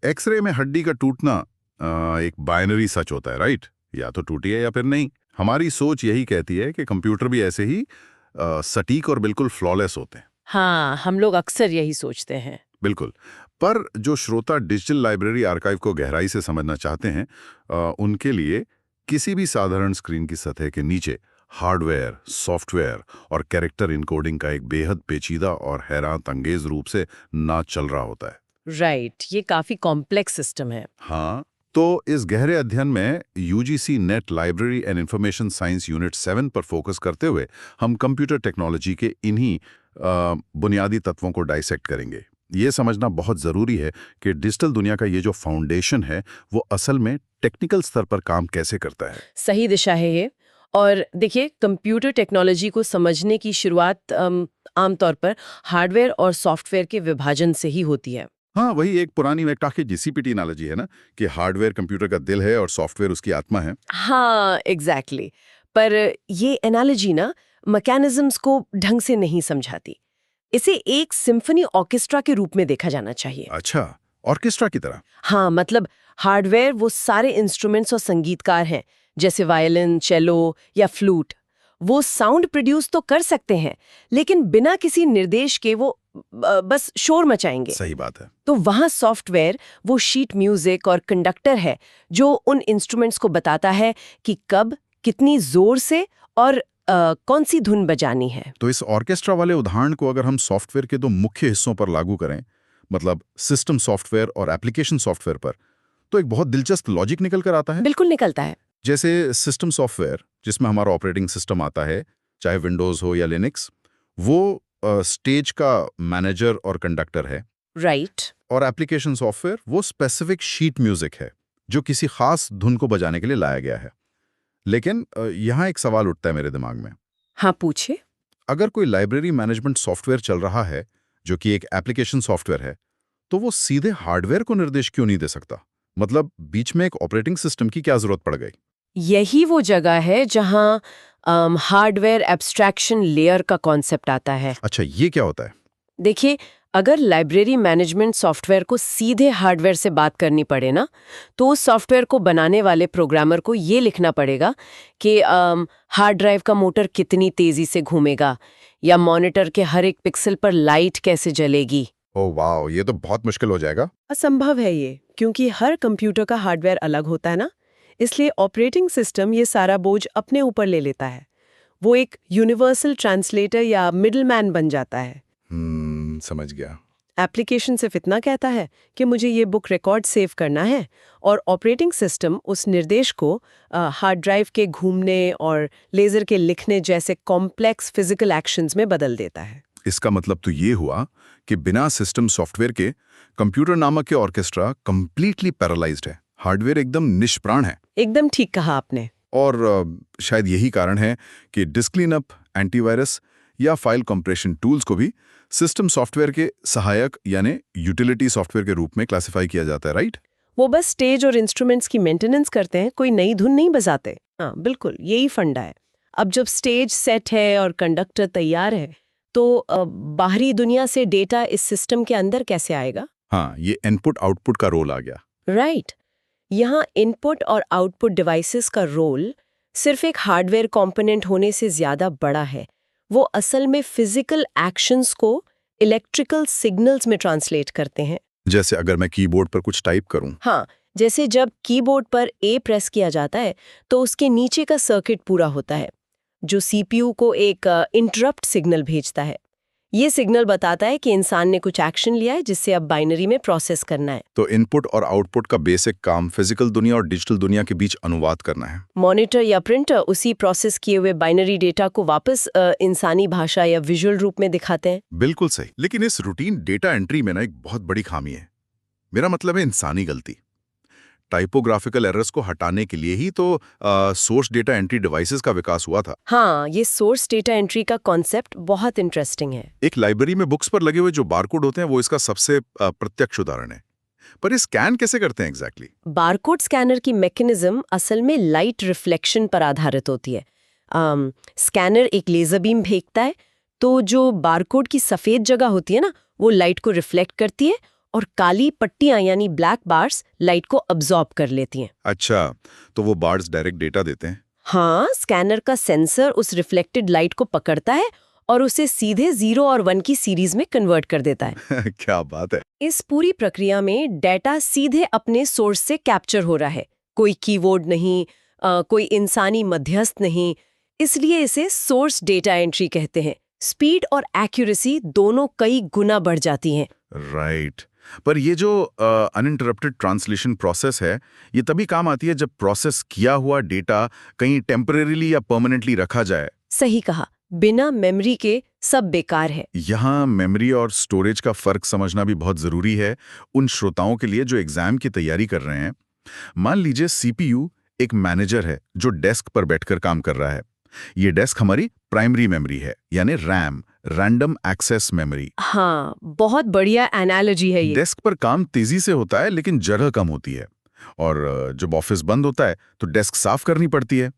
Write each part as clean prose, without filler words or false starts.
X ray में हड्डी का टूटना एक बाइनरी सच होता है, राइट? या तो टूटी है या फिर नहीं। हमारी सोच यही कहती है कि कंप्यूटर भी ऐसे ही सटीक और बिल्कुल फ्लॉलेस होते हैं। हाँ, हम लोग अक्सर यही सोचते हैं। बिल्कुल। पर जो श्रोता डिजिटल लाइब्रेरी आर्काइव को गहराई से समझना चाहते हैं, उनके लिए किसी भी साधारण स्क्रीन की सतह के नीचे हार्डवेयर, सॉफ्टवेयर और कैरेक्टर इनकोडिंग का एक बेहद पेचीदा और हैरात अंगेज रूप से नाच चल रहा होता है। राइट, ये काफी कॉम्प्लेक्स सिस्टम है। हाँ, तो इस गहरे अध्ययन में UGC net library and information science unit 7 पर फोकस करते हुए हम कंप्यूटर टेक्नोलॉजी के इन्हीं बुनियादी तत्वों को डाइसेक्ट करेंगे। ये समझना बहुत ज़रूरी है कि डिजिटल दुनिया का ये जो फाउंडेशन है वो असल में टेक्निकल स्तर पर काम कैसे करता है। सही दिशा है ये। और देखिए, कंप्यूटर टेक्नोलॉजी को समझने की शुरुआत आमतौर पर हार्डवेयर और सॉफ्टवेयर के विभाजन से ही होती है। हाँ, वही एक पुरानी मैकटाके जीसीपीटी एनालॉजी है ना, कि हार्डवेयर कंप्यूटर का दिल है और सॉफ्टवेयर उसकी आत्मा है। हाँ, एग्जैक्टली। पर ये एनालॉजी ना मैकेनिज्म्स को ढंग से नहीं समझाती। इसे एक सिम्फनी ऑर्केस्ट्रा के रूप में देखा जाना चाहिए। अच्छा, ऑर्केस्ट्रा की तरह। हाँ, मतलब हार्डवेयर वो सारे इंस्ट्रूमेंट्स और संगीतकार हैं, जैसे वायलिन, चेलो या फ्लूट। वो साउंड प्रोड्यूस तो कर सकते हैं, लेकिन बिना किसी निर्देश के वो बस शोर मचाएंगे। सही बात है। तो वहाँ सॉफ्टवेयर वो शीट म्यूजिक और कंडक्टर है जो उन इंस्ट्रूमेंट्स को बताता है कि कब, कितनी जोर से और कौन सी धुन बजानी है। तो इस ऑर्केस्ट्रा वाले उदाहरण को अगर हम सॉफ्टवेयर के दो मुख्य हिस्सों पर लागू करें, मतलब सिस्टम सॉफ्टवेयर और एप्लीकेशन सॉफ्टवेयर पर, तो एक बहुत दिलचस्प लॉजिक निकल कर आता है। बिल्कुल निकलता है। जैसे सिस्टम सॉफ्टवेयर, जिसमें हमारा ऑपरेटिंग सिस्टम आता है, चाहे विंडोज हो या लिनक्स, वो स्टेज का मैनेजर और कंडक्टर है। राइट। और एप्लीकेशन सॉफ्टवेयर वो स्पेसिफिक शीट म्यूजिक है जो किसी खास धुन को बजाने के लिए लाया गया है। लेकिन यहाँ एक सवाल उठता है मेरे दिमाग में। हाँ, पूछे। अगर कोई लाइब्रेरी मैनेजमेंट सॉफ्टवेयर चल रहा है जो कि एक एप्लीकेशन सॉफ्टवेयर है, तो वो सीधे हार्डवेयर को निर्देश क्यों नहीं दे सकता? मतलब बीच में एक ऑपरेटिंग सिस्टम की क्या जरूरत पड़ गई? यही वो जगह है जहाँ हार्डवेयर एब्स्ट्रैक्शन लेयर का कॉन्सेप्ट आता है। अच्छा, ये क्या होता है? देखिए, अगर लाइब्रेरी मैनेजमेंट सॉफ्टवेयर को सीधे हार्डवेयर से बात करनी पड़े ना, तो उस सॉफ्टवेयर को बनाने वाले प्रोग्रामर को ये लिखना पड़ेगा कि हार्ड ड्राइव का मोटर कितनी तेजी से घूमेगा, या मॉनिटर के हर एक पिक्सल पर लाइट कैसे जलेगी। ओह वाह, ये तो बहुत मुश्किल हो जाएगा। असंभव है ये, क्योंकि हर कंप्यूटर का हार्डवेयर अलग होता है ना। इसलिए ऑपरेटिंग सिस्टम ये सारा बोझ अपने ऊपर ले लेता है। वो एक यूनिवर्सल ट्रांसलेटर या मिडलमैन बन जाता है। समझ गया। एप्लीकेशन सिर्फ इतना कहता है कि मुझे ये बुक रिकॉर्ड सेव करना है, और ऑपरेटिंग सिस्टम उस निर्देश को हार्ड ड्राइव के घूमने और लेजर के लिखने जैसे कॉम्प्लेक्स फिजिकल एक्शंस में बदल देता है। इसका मतलब तो ये हुआ कि बिना सिस्टम सॉफ्टवेयर के कंप्यूटर नामक के ऑर्केस्ट्रा कंप्लीटली पैरालाइज्ड है, हार्डवेयर एकदम निष्प्राण है। एकदम ठीक कहा आपने। और शायद यही कारण है कि डिस्क क्लीनअप, एंटीवायरस या फाइल कंप्रेशन टूल्स को भी सिस्टम सॉफ्टवेयर के सहायक यानी यूटिलिटी सॉफ्टवेयर के रूप में क्लासिफाई किया जाता है, राइट? वो बस स्टेज और इंस्ट्रूमेंट्स की मेंटेनेंस करते हैं, कोई नई धुन नहीं बजाते। हाँ, बिल्कुल यही फंडा है। अब जब स्टेज सेट है और कंडक्टर तैयार है, तो बाहरी दुनिया से डेटा इस सिस्टम के अंदर कैसे आएगा? हाँ, ये इनपुट आउटपुट का रोल आ गया। राइट। यहाँ इनपुट और आउटपुट डिवाइसेस का रोल सिर्फ एक हार्डवेयर कंपोनेंट होने से ज्यादा बड़ा है। वो असल में फिजिकल एक्शंस को इलेक्ट्रिकल सिग्नल्स में ट्रांसलेट करते हैं। जैसे अगर मैं कीबोर्ड पर कुछ टाइप करूं। हाँ, जैसे जब कीबोर्ड पर ए प्रेस किया जाता है, तो उसके नीचे का सर्किट पूरा होता है, जो सीपीयू को एक इंटरप्ट सिग्नल भेजता है। ये सिग्नल बताता है कि इंसान ने कुछ एक्शन लिया है जिससे अब बाइनरी में प्रोसेस करना है। तो इनपुट और आउटपुट का बेसिक काम फिजिकल दुनिया और डिजिटल दुनिया के बीच अनुवाद करना है। मॉनिटर या प्रिंटर उसी प्रोसेस किए हुए बाइनरी डेटा को वापस इंसानी भाषा या विजुअल रूप में दिखाते हैं। बिल्कुल सही। लेकिन इस रूटीन डेटा एंट्री में ना एक बहुत बड़ी खामी है। मेरा मतलब है इंसानी गलती। टाइपोग्राफिकल एरर्स को हटाने के लिए ही तो सोर्स डेटा एंट्री डिवाइसेस का विकास हुआ था। हाँ, ये सोर्स डेटा एंट्री का कॉन्सेप्ट बहुत इंटरेस्टिंग है। एक लाइब्रेरी में बुक्स पर लगे हुए जो बारकोड होते हैं वो इसका सबसे प्रत्यक्ष उदाहरण है। पर ये स्कैन कैसे करते हैं एग्जैक्टली? बारकोड स्कैनर की मैकेनिज्म असल में लाइट रिफ्लेक्शन पर आधारित होती है। स्कैनर एक लेजर बीम फेंकता है, तो जो बारकोड की सफेद जगह होती है ना, वो लाइट को रिफ्लेक्ट करती है और काली पट्टियां यानी ब्लैक बार्स लाइट को अब्जॉर्ब कर लेती हैं। अच्छा, तो वो बार्स डायरेक्ट डेटा देते हैं। हाँ, स्कैनर का सेंसर उस रिफ्लेक्टेड लाइट को पकड़ता है और उसे सीधे 0 और 1 की सीरीज में कन्वर्ट कर देता है। क्या बात है। इस पूरी प्रक्रिया में डेटा सीधे अपने सोर्स से कैप्चर हो रहा है, कोई कीवर्ड नहीं, कोई इंसानी मध्यस्थ नहीं, इसलिए इसे सोर्स डेटा एंट्री कहते हैं। स्पीड और एक्यूरेसी दोनों कई गुना बढ़ जाती हैं। राइट। पर ये जो अनइंटरप्टेड ट्रांसलेशन प्रोसेस है, ये तभी काम आती है जब प्रोसेस किया हुआ डेटा कहीं टेम्परेरीली या परमानेंटली रखा जाए। सही कहा, बिना मेमोरी के सब बेकार है। यहाँ मेमोरी और स्टोरेज का फर्क समझना भी बहुत जरूरी है उन श्रोताओं के लिए जो एग्जाम की तैयारी कर रहे हैं। मान लीजिए सीपीयू एक मैनेजर है जो डेस्क पर बैठकर काम कर रहा है। ये डेस्क हमारी प्राइमरी मेमोरी है, यानी रैम, रैंडम एक्सेस मेमोरी। हाँ, बहुत बढ़िया एनालॉजी है ये। डेस्क पर काम तेजी से होता है लेकिन जगह कम होती है, और जब ऑफिस बंद होता है तो डेस्क साफ करनी पड़ती है।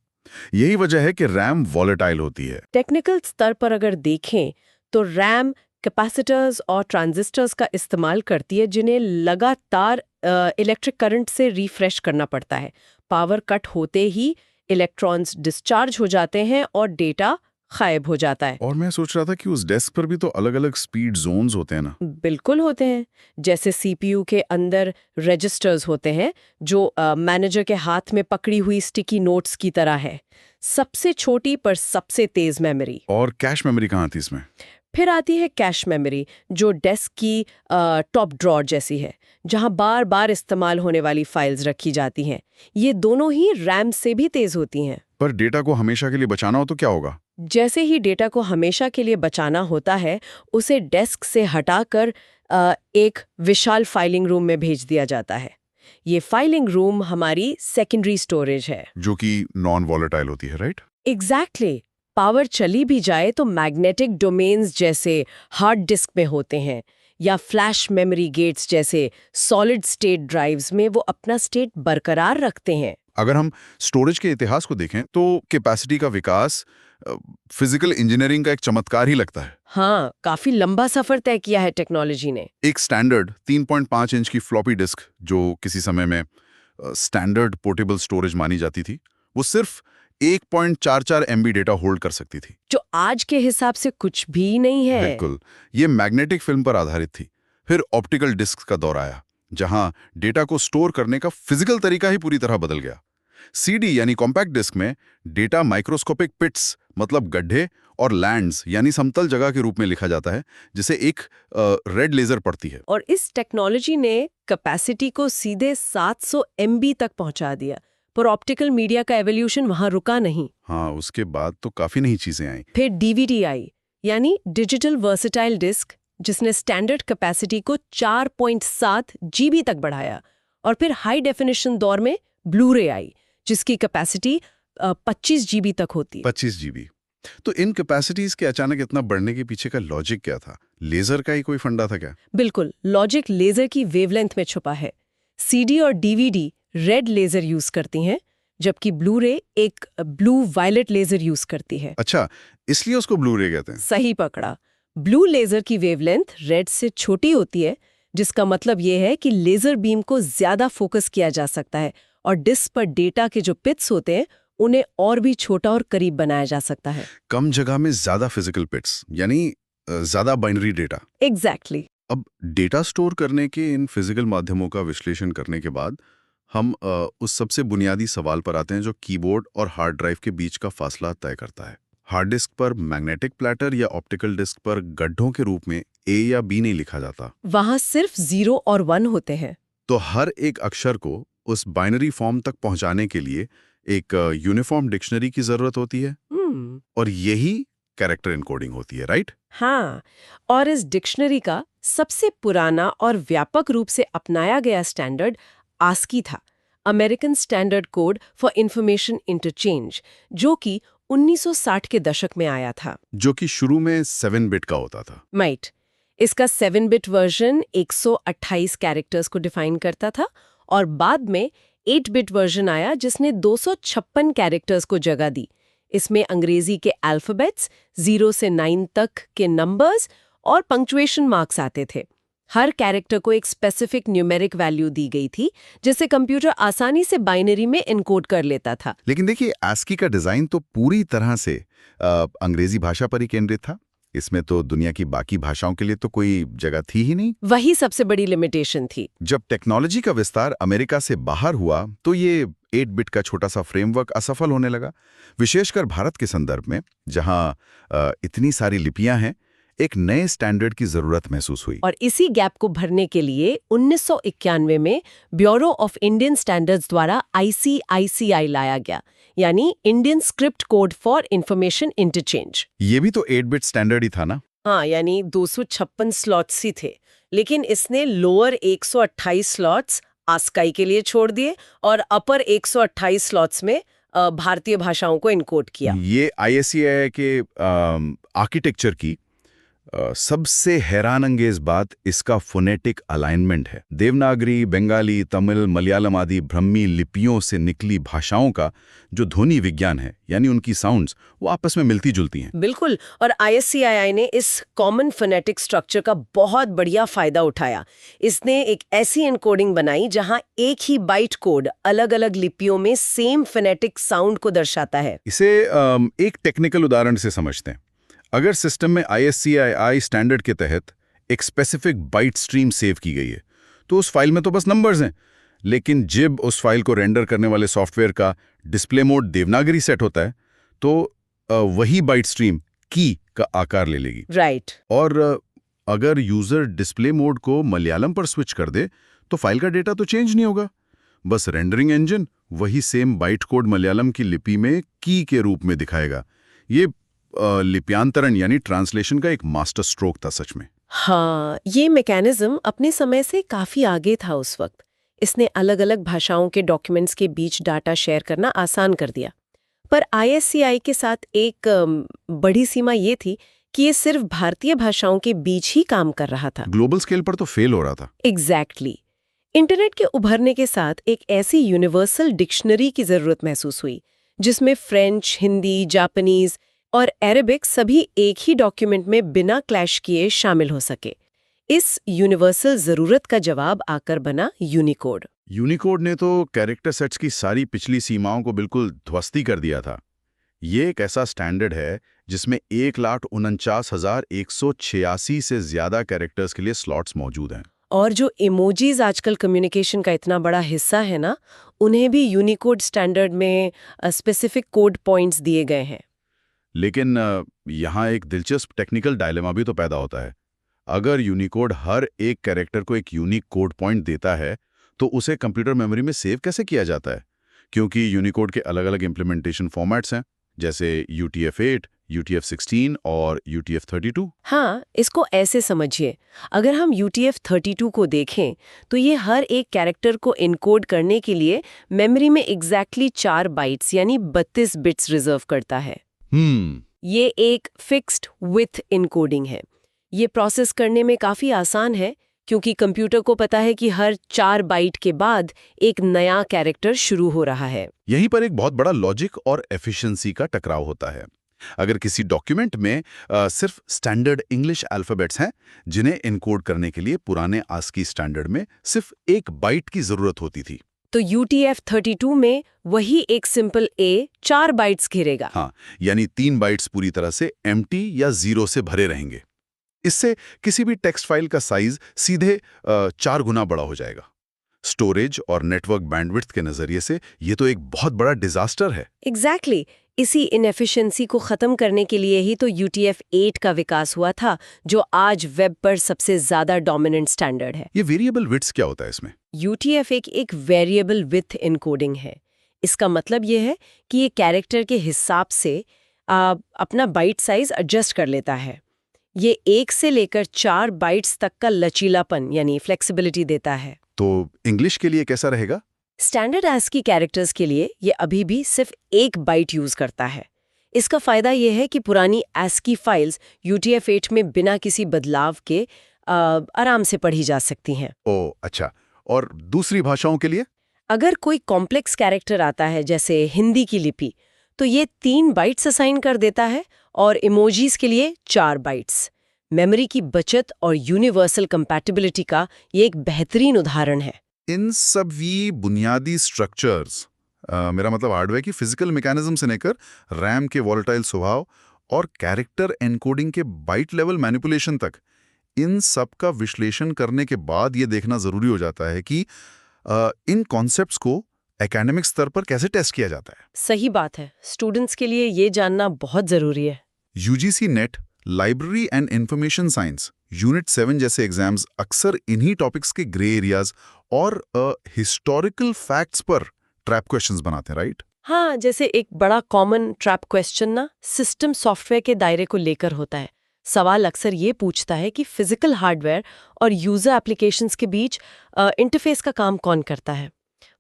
यही वजह है कि रैम वॉलेटाइल होती है। टेक्निकल स्तर पर अगर देखें तो रैम कैपेसिटर्स और ट्रांजिस्टर्स का इस्तेमाल करती है, जिन्हें लगातार इलेक्ट्रिक करंट से रिफ्रेश करना पड़ता है। पावर कट होते ही इलेक्ट्रॉन्स डिस्चार्ज हो जाते हैं और डेटा गायब हो जाता है। और मैं सोच रहा था कि उस डेस्क पर भी तो अलग-अलग स्पीड जोन्स होते हैं ना। बिल्कुल होते हैं। जैसे सीपीयू के अंदर रजिस्टर्स होते हैं जो मैनेजर के हाथ में पकड़ी हुई स्टिकी नोट्स की तरह है। सबसे छोटी पर सबसे तेज मेमोरी। और कैश मेमोरी कहाँ थी इसमें? फिर आती है कैश मेमोरी, जो डेस्क की टॉप ड्रॉर जैसी है, जहां बार बार इस्तेमाल होने वाली फाइल्स रखी जाती हैं। ये दोनों ही रैम से भी तेज होती हैं। पर डेटा को हमेशा के लिए बचाना हो तो क्या होगा? जैसे ही डेटा को हमेशा के लिए बचाना होता है, उसे डेस्क से हटाकर एक विशाल फाइलिंग रूम में भेज दिया जाता है। ये फाइलिंग रूम हमारी सेकेंडरी स्टोरेज है, जो कि नॉन वॉलेटाइल होती है, राइट? एग्जैक्टली। पावर चली भी जाए तो मैग्नेटिक डोमेन्स जैसे हार्ड डिस्क में होते हैं, या फ्लैश मेमोरी गेट्स जैसे सॉलिड स्टेट ड्राइव्स में वो अपना स्टेट बरकरार रखते हैं। अगर हम स्टोरेज के इतिहास को देखें तो कैपेसिटी का विकास फिजिकल इंजीनियरिंग का एक चमत्कार ही लगता है। हाँ, काफी लंबा सफर तय किया है टेक्नोलॉजी ने। एक स्टैंडर्ड 3.5 इंच की फ्लॉपी डिस्क, जो किसी समय में स्टैंडर्ड पोर्टेबल स्टोरेज मानी जाती थी, वो सिर्फ 1.44 MB डेटा होल्ड कर सकती थी, जो आज के हिसाब से कुछ भी नहीं है। बिल्कुल। ये मैग्नेटिक फिल्म पर आधारित थी। फिर ऑप्टिकल डिस्क का दौर आया, जहां डेटा को स्टोर करने का फिजिकल तरीका ही पूरी तरह बदल गया। सीडी यानी कॉम्पैक्ट डिस्क में डेटा माइक्रोस्कोपिक पिट्स, मतलब गड्ढे, और लैंड्स यानी समतल जगह के रूप में लिखा जाता है, जिसे एक रेड लेजर पड़ती है। और इस टेक्नोलॉजी ने कैपेसिटी को सीधे 700 MB तक पहुंचा दिया, पर ऑप्टिकल मीडिया का एवोल्यूशन वहां रुका नहीं। हाँ, उसके बाद तो काफी नई चीजें आई। फिर डीवीडी आई, यानी डिजिटल वर्सेटाइल डिस्क, जिसने स्टैंडर्ड कैपेसिटी को 4.7 GB तक बढ़ाया। और फिर हाई डेफिनेशन दौर में ब्लू रे आई, जिसकी कैपेसिटी 25 GB तक होती है। 25 GB। तो इन कैपेसिटीज के अचानक इतना बढ़ने के पीछे का लॉजिक क्या था? लेजर का ही कोई फंडा था क्या? बिल्कुल, लॉजिक लेजर की वेवलेंथ में छुपा है। सीडी और डीवीडी रेड लेजर यूज करती हैं, जबकि ब्लू रे एक ब्लू वायलेट लेजर यूज करती है। अच्छा, इसलिए उसको ब्लू रे कहते हैं। सही पकड़ा। ब्लू लेजर की वेवलेंथ रेड से छोटी होती है, जिसका मतलब यह है कि लेजर बीम को ज्यादा फोकस किया जा सकता है और डिस्क पर डेटा के जो पिट्स होते हैं उन्हें और भी छोटा और करीब बनाया जा सकता है। कम जगह में ज्यादा फिजिकल पिट्स, यानी ज्यादा बाइनरी डेटा। एग्जैक्टली। अब डेटा स्टोर करने के इन फिजिकल माध्यमों का विश्लेषण करने के बाद हम उस सबसे बुनियादी सवाल पर आते हैं जो कीबोर्ड और हार्ड ड्राइव के बीच का फासला तय करता है। हार्ड डिस्क पर मैग्नेटिक प्लैटर या ऑप्टिकल डिस्क पर गड्ढों के रूप में A या B नहीं लिखा जाता। वहां सिर्फ 0 और 1 होते हैं। तो हर एक अक्षर को उस बाइनरी फॉर्म तक पहुंचाने के लिए एक यूनिफॉर्म डिक्शनरी की जरूरत होती है, और यही कैरेक्टर एनकोडिंग होती है, राइट? हाँ, और इस डिक्शनरी का सबसे पुराना और व्यापक रूप से अपनाया गया स्टैंडर्ड आस्की था, American standard code for information interchange, जो कि 1960 के दशक में आया था। जो कि शुरू में 7 बिट का होता था। राइट। इसका 7 बिट वर्जन 128 कैरेक्टर्स को डिफाइन करता था, और बाद में 8 बिट वर्जन आया जिसने 256 कैरेक्टर्स को जगह दी। इसमें अंग्रेजी के अल्फाबेट्स, 0 से 9 तक के नंबर्स और पंक्चुएशन मार्क्स आते थे। हर कैरेक्टर को एक स्पेसिफिक न्यूमेरिक वैल्यू दी गई थी जिसे कंप्यूटर आसानी से बाइनरी में एनकोड कर लेता था। लेकिन देखिए, ASCII का डिजाइन तो पूरी तरह से अंग्रेजी भाषा पर ही केंद्रित था। इसमें तो दुनिया की बाकी भाषाओं के लिए तो कोई जगह थी ही नहीं। वही सबसे बड़ी लिमिटेशन थी। जब टेक्नोलॉजी का विस्तार अमेरिका से बाहर हुआ तो ये 8 बिट का छोटा सा फ्रेमवर्क असफल होने लगा, विशेषकर भारत के संदर्भ में, जहां इतनी सारी लिपियां हैं। एक नए स्टैंडर्ड की जरूरत महसूस हुई। और इसी गैप को भरने के लिए 1991 में ब्यूरो ऑफ इंडियन स्टैंडर्ड्स द्वारा ICICI लाया गया, यानी Indian script code for information interchange. ये भी तो 8 बिट स्टैंडर्ड ही था ना? हाँ, यानी 256 स्लॉट्स ही थे, लेकिन इसने लोअर 128 स्लॉट्स ASCII के लिए छोड़ दिए और अपर 128 स्लॉट्स में भारतीय भाषाओं को इनकोड किया। ये ICICI के आर्किटेक्चर की सबसे हैरानंगेज बात इसका फोनेटिक अलाइनमेंट है। देवनागरी, बंगाली, तमिल, मलयालम आदि ब्रह्मी लिपियों से निकली भाषाओं का जो ध्वनि विज्ञान है, यानी उनकी साउंड्स, वो आपस में मिलती जुलती हैं। बिल्कुल, और ICICI ने इस कॉमन फोनेटिक स्ट्रक्चर का बहुत बढ़िया फायदा उठाया। इसने एक ऐसी एनकोडिंग बनाई जहां एक ही बाइट कोड अलग-अलग लिपियों में सेम फोनेटिक साउंड को दर्शाता है। इसे एक टेक्निकल उदाहरण से समझते हैं। अगर सिस्टम में ISCII स्टैंडर्ड के तहत एक स्पेसिफिक बाइट स्ट्रीम सेव की गई है, तो उस फाइल में तो बस नंबर्स हैं, लेकिन जब उस फाइल को रेंडर करने वाले सॉफ्टवेयर का डिस्प्ले मोड देवनागरी सेट होता है, तो वही बाइट स्ट्रीम की का आकार ले लेगी। राइट। और अगर यूजर डिस्प्ले मोड को मलयालम पर स्विच कर दे, तो फाइल का डेटा तो चेंज नहीं होगा, बस रेंडरिंग इंजन वही सेम बाइट कोड मलयालम की लिपि में की के रूप में दिखाएगा। ये लिप्यांतरण यानी ट्रांसलेशन का एक मास्टर स्ट्रोक था सच में। हाँ, ये मैकेनिज्म अपने समय से काफी आगे था उस वक्त। इसने अलग-अलग भाषाओं के डॉक्यूमेंट्स के बीच डाटा शेयर करना आसान कर दिया। पर ISCI के साथ एक बड़ी सीमा ये थी कि ये सिर्फ भारतीय भाषाओं के बीच ही काम कर रहा था। ग्लोबल स्केल पर तो फेल हो रहा था। एग्जैक्टली। इंटरनेट के उभरने के साथ एक ऐसी यूनिवर्सल डिक्शनरी की जरूरत महसूस हुई जिसमें फ्रेंच, हिंदी, जापानीज और अरेबिक सभी एक ही डॉक्यूमेंट में बिना क्लैश किए शामिल हो सके। इस यूनिवर्सल जरूरत का जवाब आकर बना यूनिकोड। यूनिकोड ने तो कैरेक्टर सेट्स की सारी पिछली सीमाओं को बिल्कुल ध्वस्ती कर दिया था। ये एक ऐसा स्टैंडर्ड है जिसमें 1,49,186 से ज्यादा कैरेक्टर्स के लिए स्लॉट्स मौजूद हैं। और जो इमोजीज आजकल कम्युनिकेशन का इतना बड़ा हिस्सा है ना, उन्हें भी यूनिकोड स्टैंडर्ड में स्पेसिफिक कोड पॉइंट्स दिए गए हैं। लेकिन यहाँ एक दिलचस्प टेक्निकल डायलेमा भी तो पैदा होता है। अगर यूनिकोड हर एक कैरेक्टर को एक यूनिक कोड पॉइंट देता है, तो उसे कंप्यूटर मेमोरी में सेव कैसे किया जाता है? क्योंकि यूनिकोड के अलग-अलग इम्प्लीमेंटेशन फॉर्मेट्स हैं, जैसे UTF-8, UTF-16 और UTF-32। हाँ, इसको ऐसे समझिए। अगर हम UTF-32 को देखें, तो ये हर एक कैरेक्टर को इनकोड करने के लिए मेमोरी में एग्जैक्टली 4 बाइट्स यानी 32 बिट्स रिजर्व करता है। ये एक फिक्स्ड विथ इनकोडिंग है। ये प्रोसेस करने में काफी आसान है क्योंकि कंप्यूटर को पता है कि हर 4 बाइट के बाद एक नया कैरेक्टर शुरू हो रहा है। यहीं पर एक बहुत बड़ा लॉजिक और एफिशिएंसी का टकराव होता है। अगर किसी डॉक्यूमेंट में सिर्फ स्टैंडर्ड इंग्लिश अल्फाबेट्स हैं, जिन्हें इनकोड करने के लिए पुराने ASCII स्टैंडर्ड में सिर्फ 1 बाइट की जरूरत होती थी, तो UTF-32 में वही एक सिंपल A 4 बाइट्स घेरेगा। हाँ, यानी 3 बाइट्स पूरी तरह से एम्प्टी या 0 से भरे रहेंगे। इससे किसी भी टेक्स्ट फाइल का साइज सीधे 4 गुना बड़ा हो जाएगा। स्टोरेज और नेटवर्क बैंडविड्थ के नजरिए से ये तो एक बहुत बड़ा डिजास्टर है। एग्जैक्टली। इसी इनएफिशिएंसी को खत्म करने के लिए ही तो UTF-8 का विकास हुआ था, जो आज वेब पर सबसे ज्यादा डोमिनेंट स्टैंडर्ड है। ये वेरिएबल विड्थ क्या होता है इसमें? UTF-8 एक वेरिएबल विथ इनकोडिंग है। इसका मतलब ये है कि ये कैरेक्टर के हिसाब से अपना बाइट साइज एडजस्ट कर लेता है। ये 1 से लेकर 4 बाइट्स तक का लचीलापन यानी फ्लेक्सिबिलिटी देता है। तो इंग्लिश के लिए कैसा रहेगा? स्टैंडर्ड ASCII कैरेक्टर्स के लिए ये अभी भी सिर्फ 1 बाइट यूज करता है। इसका फायदा ये है कि पुरानी ASCII फाइल्स UTF-8 में बिना किसी बदलाव के आराम से पढ़ी जा सकती हैं। ओह अच्छा, और दूसरी भाषाओं के लिए? अगर कोई कॉम्प्लेक्स कैरेक्टर आता है जैसे हिंदी की लिपि, तो ये 3 बाइट्स असाइन कर देता है और इमोजीज के लिए 4 बाइट्स। मेमोरी की बचत और यूनिवर्सल कंपैटिबिलिटी का ये एक बेहतरीन उदाहरण है। इन सभी बुनियादी स्ट्रक्चर्स, मेरा मतलब हार्डवेयर की फिजिकल मैकेनिज्म से लेकर रैम के वॉलेटाइल स्वभाव और कैरेक्टर एनकोडिंग के बाइट लेवल मैनिपुलेशन तक, इन सब का विश्लेषण करने के बाद ये देखना जरूरी हो जाता है कि इन कॉन्सेप्ट्स को एकेडमिक स्तर पर कैसे टेस्ट किया जाता है। सही बात है, स्टूडेंट्स के लिए ये जानना बहुत जरूरी है। UGC net, library and information science, unit 7 जैसे एग्जाम्स अक्सर इन्हीं टॉपिक्स के ग्रे एरियाज और हिस्टोरिकल फैक्ट्स पर ट्रैप क्वेश्चंस बनाते हैं, राइट? हाँ, जैसे एक बड़ा कॉमन ट्रैप क्वेश्चन ना सिस्टम सॉफ्टवेयर के दायरे को लेकर होता है। सवाल अक्सर ये पूछता है कि फिजिकल हार्डवेयर और यूजर एप्लीकेशंस के बीच इंटरफेस का काम कौन करता है।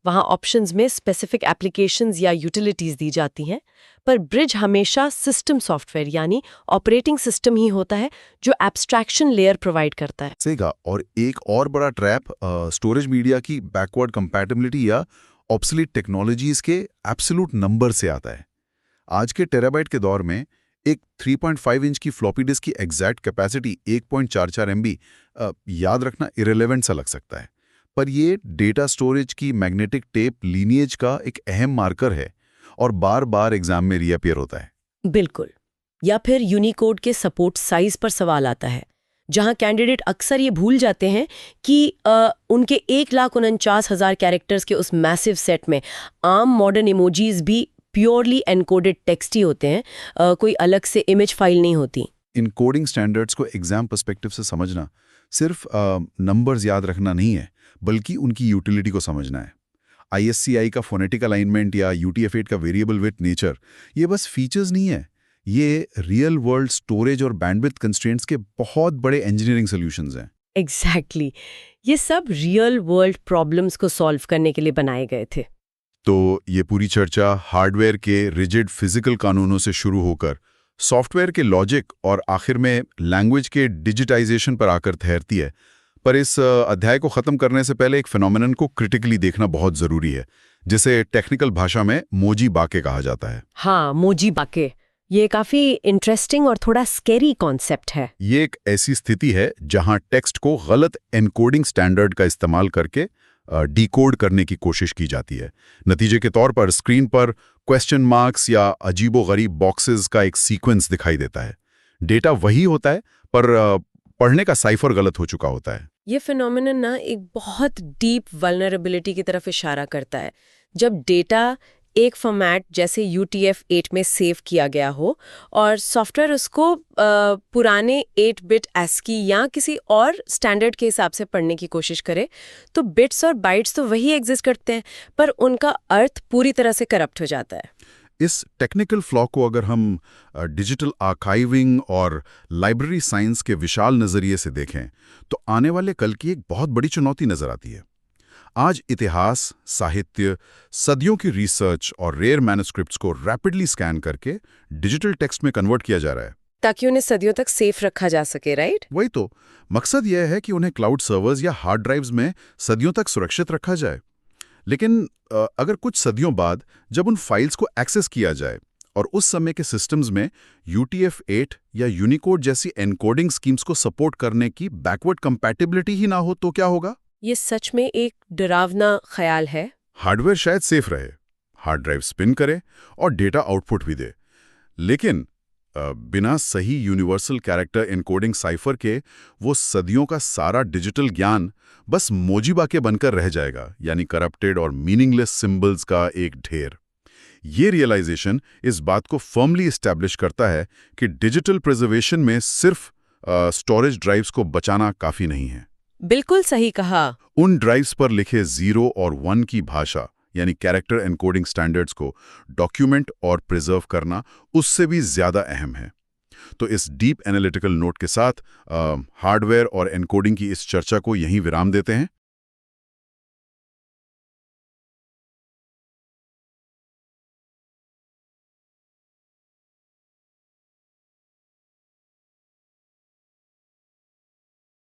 वहाँ ऑप्शंस में स्पेसिफिक एप्लीकेशंस या यूटिलिटीज दी जाती हैं, पर ब्रिज हमेशा सिस्टम सॉफ्टवेयर यानी ऑपरेटिंग सिस्टम ही होता है जो एब्स्ट्रैक्शन लेयर प्रोवाइड करता है। सेगा, और एक और बड़ा ट्रैप स्टोरेज मीडिया की बैकवर्ड कंपैटिबिलिटी या ऑब्सोलीट टेक्नोलॉजीज के एब्सोल्यूट नंबर से आता है। आज के टेराबाइट के दौर में एक 3.5 इंच की फ्लॉपी डिस्क की एग्जैक्ट कैपेसिटी 1.44 MB याद रखना इरेलेवेंट सा लग सकता है, पर ये डेटा स्टोरेज की मैग्नेटिक टेप लीनिएज का एक अहम मार्कर है और बार बार एग्जाम में रीअपीयर होता है। बिल्कुल। या फिर यूनिकोड के सपोर्ट साइज पर सवाल आता है, जहां कैंडिडेट अक्सर ये भूल जाते हैं कि उनके 1,49,000 कैरेक्टर्स के उस मैसिव सेट में आम मॉडर्न इमोजीज भी प्योरली एनकोडेड टेक्स्ट ही होते हैं, कोई अलग से इमेज फाइल नहीं होती। इन कोडिंग स्टैंडर्ड्स को एग्जाम पर्सपेक्टिव से समझना सिर्फ नंबर्स याद रखना नहीं है, बल्कि उनकी यूटिलिटी को समझना है। ISCI का फोनेटिक अलाइनमेंट या UTF-8 का वेरिएबल विथ नेचर, ये बस फीचर्स नहीं है, ये रियल वर्ल्ड स्टोरेज और बैंडविड्थ कंस्ट्रेंट्स के बहुत बड़े इंजीनियरिंग सॉल्यूशंस हैं। एग्जैक्टली ये सब रियल वर्ल्ड प्रॉब्लम्स को सॉल्व करने के लिए बनाए गए थे। तो ये पूरी चर्चा हार्डवेयर के रिजिड फिजिकल कानूनों से शुरू होकर सॉफ्टवेयर के लॉजिक और आखिर में लैंग्वेज के डिजिटाइजेशन पर आकर ठहरती है। पर इस अध्याय को खत्म करने से पहले एक फिनोमेनन को क्रिटिकली देखना बहुत जरूरी है, जिसे टेक्निकल भाषा में मोजी बाके कहा जाता है। हाँ, मोजी बाके, ये काफी इंटरेस्टिंग और थोड़ा स्कैरी कॉन्सेप्ट है। ये एक ऐसी स्थिति है जहां टेक्स्ट को गलत एनकोडिंग स्टैंडर्ड का इस्तेमाल करके डिकोड करने की कोशिश की जाती है। नतीजे के तौर पर स्क्रीन पर क्वेश्चन मार्क्स या अजीबोगरीब बॉक्सेस का एक सीक्वेंस दिखाई देता है। डेटा वही होता है, पर पढ़ने का साइफर गलत हो चुका होता है। ये फिनोमेनन ना एक बहुत डीप वल्नरेबिलिटी की तरफ इशारा करता है। जब डेटा एक फॉर्मेट जैसे UTF-8 में सेव किया गया हो और सॉफ्टवेयर उसको पुराने 8-बिट ASCII या किसी और स्टैंडर्ड के हिसाब से पढ़ने की कोशिश करे, तो बिट्स और बाइट्स तो वही एग्जिस्ट करते हैं, पर उनका अर्थ पूरी तरह से करप्ट हो जाता है। इस टेक्निकल फ्लॉ को अगर हम डिजिटल आर्काइविंग और लाइब्रेरी साइंस के विशाल नजरिए से देखें, तो आने वाले कल की एक बहुत बड़ी चुनौती नजर आती है। आज इतिहास, साहित्य, सदियों की रिसर्च और रेयर मैन्युस्क्रिप्ट्स को रैपिडली स्कैन करके डिजिटल टेक्स्ट में कन्वर्ट किया जा रहा है, ताकि उन्हें सदियों तक सेफ रखा जा सके, राइट? वही तो मकसद यह है कि उन्हें क्लाउड सर्वर्स या हार्ड ड्राइव्स में सदियों तक सुरक्षित रखा जाए। लेकिन अगर कुछ सदियों बाद जब उन फाइल्स को एक्सेस किया जाए और उस समय के सिस्टम्स में UTF-8 या यूनिकोड जैसी एनकोडिंग स्कीम्स को सपोर्ट करने की बैकवर्ड कंपैटिबिलिटी ही ना हो, तो क्या होगा? ये सच में एक डरावना ख्याल है। हार्डवेयर शायद सेफ रहे, हार्ड ड्राइव स्पिन करे और डेटा आउटपुट भी दे, लेकिन बिना सही यूनिवर्सल कैरेक्टर एनकोडिंग साइफर के वो सदियों का सारा डिजिटल ज्ञान बस मोजीबाके बनकर रह जाएगा, यानी करप्टेड और मीनिंगलेस सिंबल्स का एक ढेर। ये रियलाइजेशन इस बात को फर्मली एस्टैब्लिश करता है कि डिजिटल प्रिजर्वेशन में सिर्फ स्टोरेज ड्राइव्स को बचाना काफी नहीं है। बिल्कुल सही कहा। उन ड्राइव्स पर लिखे 0 और 1 की भाषा यानी कैरेक्टर एनकोडिंग स्टैंडर्ड्स को डॉक्यूमेंट और प्रिजर्व करना उससे भी ज्यादा अहम है। तो इस डीप एनालिटिकल नोट के साथ हार्डवेयर और एनकोडिंग की इस चर्चा को यहीं विराम देते हैं।